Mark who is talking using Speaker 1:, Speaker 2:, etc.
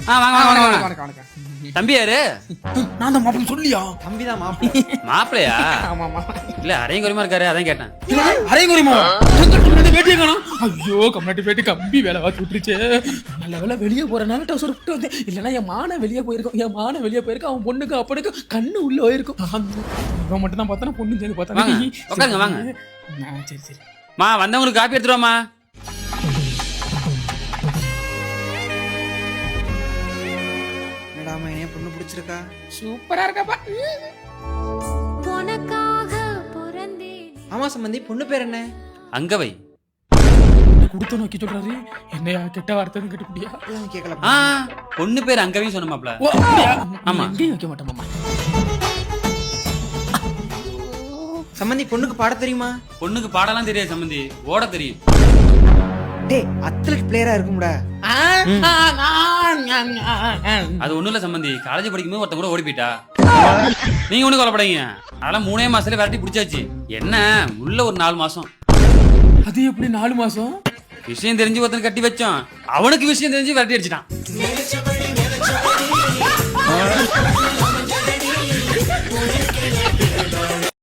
Speaker 1: வாங்க வாங்க வாங்க வாங்க.
Speaker 2: வணக்கம் வணக்கம்.
Speaker 1: தம்பி யாரு?
Speaker 2: நான் தான் மாப்பிள்ளை சொல்லியா?
Speaker 3: தம்பி தான் மாப்பிள்ளை.
Speaker 1: மாப்பிளையா?
Speaker 2: ஆமா ஆமா.
Speaker 1: இல்ல அரையும் குறைமா இருக்காரு, அதான் கேட்டேன்.
Speaker 2: அரைகுறிமா வேட்டியை காணும். ஐயோ கம்னாட்டி வேட்டி கம்பி வேலை வாத்து விட்டுருச்சு. நல்ல வேலை வெளியே போறனால டவுசர் விட்டு வந்து, இல்லைன்னா என் மான வெளியே போயிருக்கும். என் மான வெளியே போயிருக்கும். அவன் பொண்ணுக்கு அப்பனுக்கு கண்ணு உள்ள போயிருக்கும். இவன் மட்டும் தான் பார்த்தானா, பொண்ணு சேர்ந்து
Speaker 1: வாங்க,
Speaker 2: பார்த்தானா.
Speaker 1: உட்காருங்க, வாங்க.
Speaker 2: சரி சரி.
Speaker 1: மா வந்தவங்களுக்கு காப்பி எடுத்துருவாமா.
Speaker 3: என்னடாமா ஏன் பொண்ணு பிடிச்சிருக்கா?
Speaker 2: சூப்பரா இருக்காப்பா.
Speaker 3: ஆமா சம்பந்தி, பொண்ணு பேர் என்ன?
Speaker 1: அங்கவை.
Speaker 2: கொடுத்து நோக்கி சொல்றாரு. என்னையா கெட்ட வார்த்தைன்னு கேட்டுப்பிடியா?
Speaker 3: கேட்கல.
Speaker 1: பொண்ணு பேர் அங்கவையும் சொன்ன மாப்ள.
Speaker 2: ஓ அப்படியா?
Speaker 1: ஆமா.
Speaker 2: எங்கேயும் வைக்க மாட்டோம் மாமா.
Speaker 3: சம்பந்தி பொண்ணுக்கு பாட தெரியுமா?
Speaker 1: பொண்ணுக்கு பாடலாம் தெரியாது சம்பந்தி, ஓட தெரியும்.
Speaker 3: டேய் அத்லெட் பிளேயரா இருக்கும்டா.
Speaker 1: அது ஒண்ணும் இல்ல சம்பந்தி, காலேஜ் படிக்கும்போது ஒருத்த கூட ஓடி போயிட்டா. நீங்க ஒண்ணு கவலைப்படாதீங்க, அதெல்லாம் 3 மாசத்துல விரட்டி பிடிச்சாச்சு. என்ன உள்ள ஒரு 4 மாசம்.
Speaker 2: அது எப்படி 4 மாசம்?
Speaker 1: விஷயம் தெரிஞ்சு ஒருத்தன் கட்டி வச்சோம், அவனுக்கு விஷயம் தெரிஞ்சு விரட்டி அடிச்சிட்டான்.